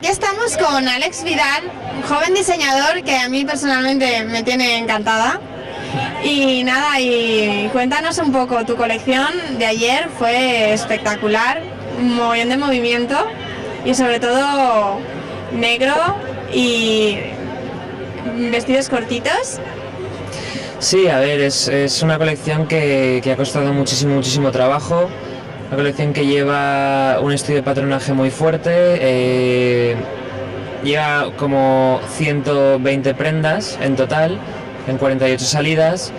Ya estamos con Alex Vidal, un joven diseñador que a mí personalmente me tiene encantada. Y nada, y cuéntanos un poco, tu colección de ayer fue espectacular, un mogollón de movimiento y sobre todo negro y vestidos cortitos. Sí, a ver, es una colección que ha costado muchísimo trabajo. Una colección que lleva un estudio de patronaje muy fuerte, lleva como 120 prendas en total, en 48 salidas.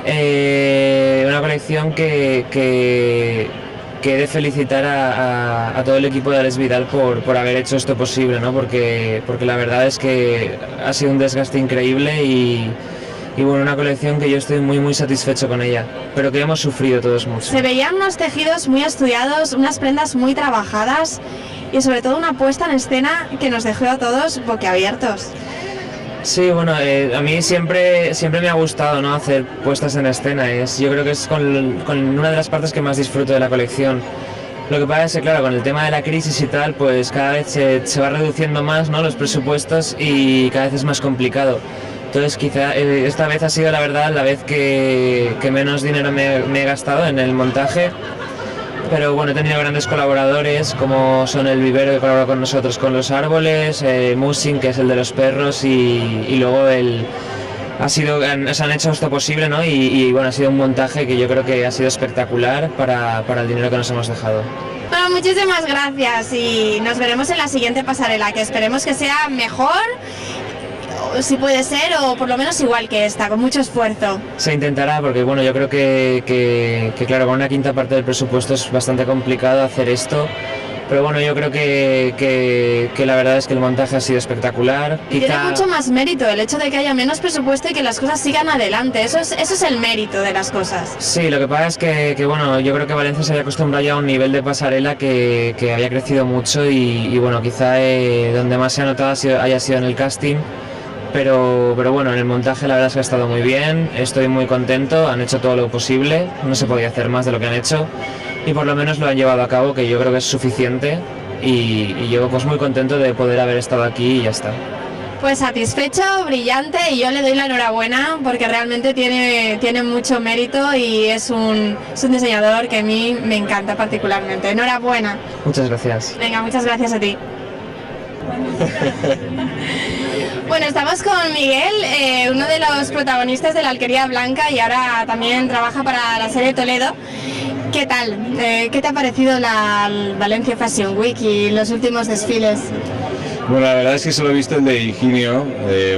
Una colección que he de felicitar a todo el equipo de Alex Vidal por haber hecho esto posible, ¿no? Porque la verdad es que ha sido un desgaste increíble y bueno, una colección que yo estoy muy satisfecho con ella, pero que hemos sufrido todos mucho. Se veían unos tejidos muy estudiados, unas prendas muy trabajadas y sobre todo una puesta en escena que nos dejó a todos boquiabiertos. Sí, bueno, a mí siempre me ha gustado, ¿no?, hacer puestas en escena. Yo creo que es con una de las partes que más disfruto de la colección. Lo que pasa es que, claro, con el tema de la crisis y tal, pues cada vez se va reduciendo más, ¿no?, los presupuestos y cada vez es más complicado. Entonces quizá esta vez ha sido, la verdad, la vez que menos dinero me he gastado en el montaje, pero bueno, he tenido grandes colaboradores como son el Vivero, que colabora con nosotros con los árboles, Musin, que es el de los perros, y luego se han hecho esto posible, ¿no? Y bueno, ha sido un montaje que yo creo que ha sido espectacular para el dinero que nos hemos dejado. Bueno, muchísimas gracias y nos veremos en la siguiente pasarela, que esperemos que sea mejor, si puede ser, o por lo menos igual que esta, con mucho esfuerzo. Se intentará, porque bueno, yo creo que claro, con una quinta parte del presupuesto es bastante complicado hacer esto, pero bueno, yo creo que la verdad es que el montaje ha sido espectacular. Tiene mucho más mérito el hecho de que haya menos presupuesto y que las cosas sigan adelante, eso es el mérito de las cosas. Sí, lo que pasa es que bueno, yo creo que Valencia se había acostumbrado ya a un nivel de pasarela que había crecido mucho y bueno, quizá donde más se ha notado haya sido en el casting. Pero bueno, en el montaje la verdad es que ha estado muy bien, estoy muy contento, han hecho todo lo posible, no se podía hacer más de lo que han hecho y por lo menos lo han llevado a cabo, que yo creo que es suficiente y yo pues muy contento de poder haber estado aquí y ya está. Pues satisfecho, brillante, y yo le doy la enhorabuena porque realmente tiene mucho mérito y es un diseñador que a mí me encanta particularmente. Enhorabuena. Muchas gracias. Venga, muchas gracias a ti. Bueno, estamos con Miguel, uno de los protagonistas de la Alquería Blanca y ahora también trabaja para la serie Toledo. ¿Qué tal? ¿Qué te ha parecido la Valencia Fashion Week y los últimos desfiles? Bueno, la verdad es que solo he visto el de Higinio,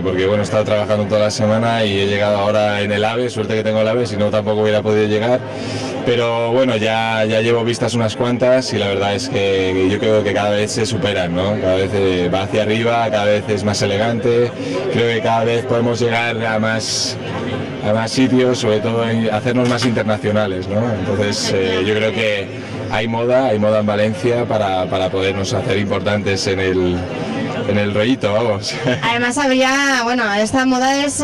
porque bueno, he estado trabajando toda la semana y he llegado ahora en el AVE, suerte que tengo el AVE, si no tampoco hubiera podido llegar. Pero bueno, ya llevo vistas unas cuantas y la verdad es que yo creo que cada vez se superan, ¿no? Cada vez va hacia arriba, cada vez es más elegante, creo que cada vez podemos llegar a más sitios, sobre todo hacernos más internacionales, ¿no? Entonces yo creo que hay moda en Valencia para podernos hacer importantes en el rollito, vamos. Además esta moda es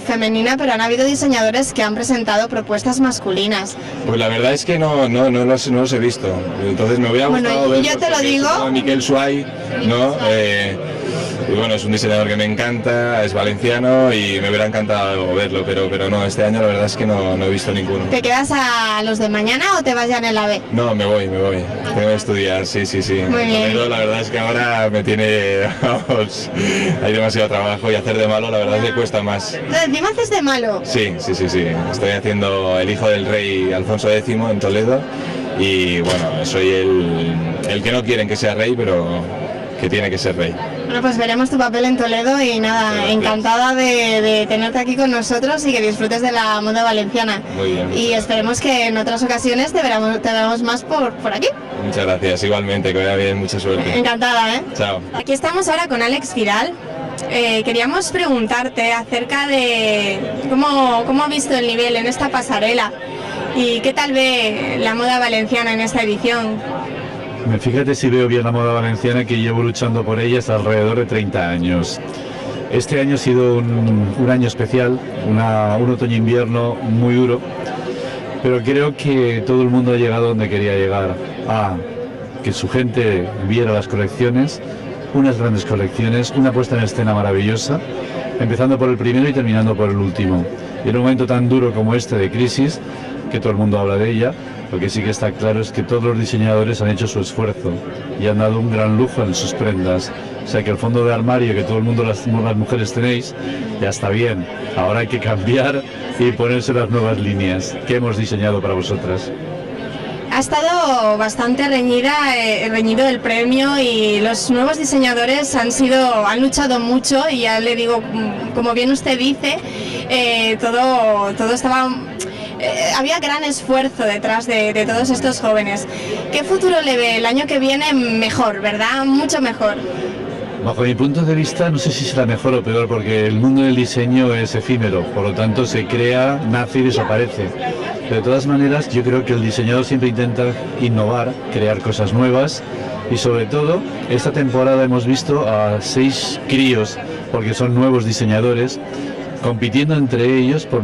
femenina, pero han habido diseñadores que han presentado propuestas masculinas. Pues la verdad es que no los he visto, entonces me hubiera gustado verlos. Yo te lo digo. Miquel Suay, ¿no? Y bueno, es un diseñador que me encanta, es valenciano y me hubiera encantado verlo, pero no, este año la verdad es que no he visto ninguno. ¿Te quedas a los de mañana o te vas ya en el AVE? No, me voy. Tengo que estudiar, sí. Muy bien. Pero la verdad es que ahora me tiene, vamos, hay demasiado trabajo y hacer de malo la verdad es que cuesta más. ¿Encima haces de malo? Sí. Estoy haciendo El hijo del rey Alfonso X en Toledo y bueno, soy el que no quieren que sea rey, pero que tiene que ser rey. Bueno, pues veremos tu papel en Toledo y nada, gracias. Encantada de tenerte aquí con nosotros y que disfrutes de la moda valenciana. Muy bien. Y esperemos que en otras ocasiones te veamos más por aquí. Muchas gracias, igualmente, que vaya bien, mucha suerte. Encantada, ¿eh? Chao. Aquí estamos ahora con Alex Vidal. Queríamos preguntarte acerca de cómo ha visto el nivel en esta pasarela y qué tal ve la moda valenciana en esta edición. Fíjate si veo bien la moda valenciana, que llevo luchando por ella hasta alrededor de 30 años. Este año ha sido un año especial, un otoño-invierno muy duro, pero creo que todo el mundo ha llegado donde quería llegar, a que su gente viera las colecciones, unas grandes colecciones, una puesta en escena maravillosa, empezando por el primero y terminando por el último. Y en un momento tan duro como este de crisis, que todo el mundo habla de ella, lo que sí que está claro es que todos los diseñadores han hecho su esfuerzo y han dado un gran lujo en sus prendas. O sea que el fondo de armario que todo el mundo, las mujeres tenéis, ya está bien. Ahora hay que cambiar y ponerse las nuevas líneas que hemos diseñado para vosotras. Ha estado bastante reñido el premio y los nuevos diseñadores han luchado mucho y ya le digo, como bien usted dice, todo estaba... había gran esfuerzo detrás de todos estos jóvenes. ¿Qué futuro le ve el año que viene? Mejor, ¿verdad? Mucho mejor. Bajo mi punto de vista, no sé si será mejor o peor, porque el mundo del diseño es efímero, por lo tanto se crea, nace y desaparece. Pero de todas maneras, yo creo que el diseñador siempre intenta innovar, crear cosas nuevas y sobre todo, esta temporada hemos visto a 6 críos, porque son nuevos diseñadores, compitiendo entre ellos por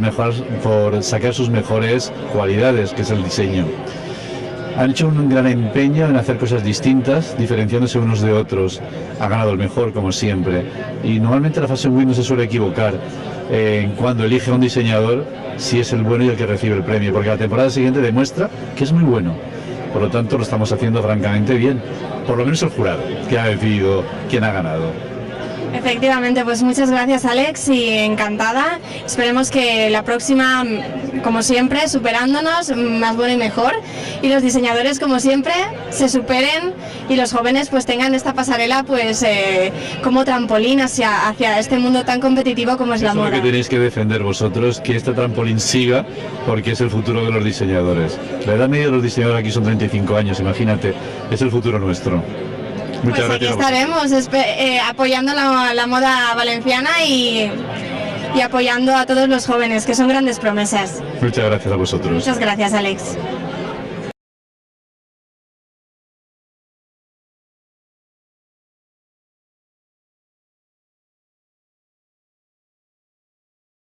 sacar sus mejores cualidades, que es el diseño. Han hecho un gran empeño en hacer cosas distintas, diferenciándose unos de otros. Ha ganado el mejor, como siempre. Y normalmente la Fashion Week no se suele equivocar cuando elige a un diseñador si es el bueno y el que recibe el premio, porque la temporada siguiente demuestra que es muy bueno. Por lo tanto, lo estamos haciendo francamente bien. Por lo menos el jurado, que ha decidido quién ha ganado. Efectivamente, pues muchas gracias, Alex, y encantada. Esperemos que la próxima, como siempre, superándonos, más bueno y mejor, y los diseñadores, como siempre, se superen y los jóvenes pues tengan esta pasarela pues como trampolín hacia este mundo tan competitivo como es la moda. Eso es lo que tenéis que defender vosotros, que este trampolín siga, porque es el futuro de los diseñadores. La edad media de los diseñadores aquí son 35 años, imagínate, es el futuro nuestro. Muchas pues gracias. Aquí estaremos apoyando la moda valenciana y apoyando a todos los jóvenes, que son grandes promesas. Muchas gracias a vosotros. Muchas gracias, Alex.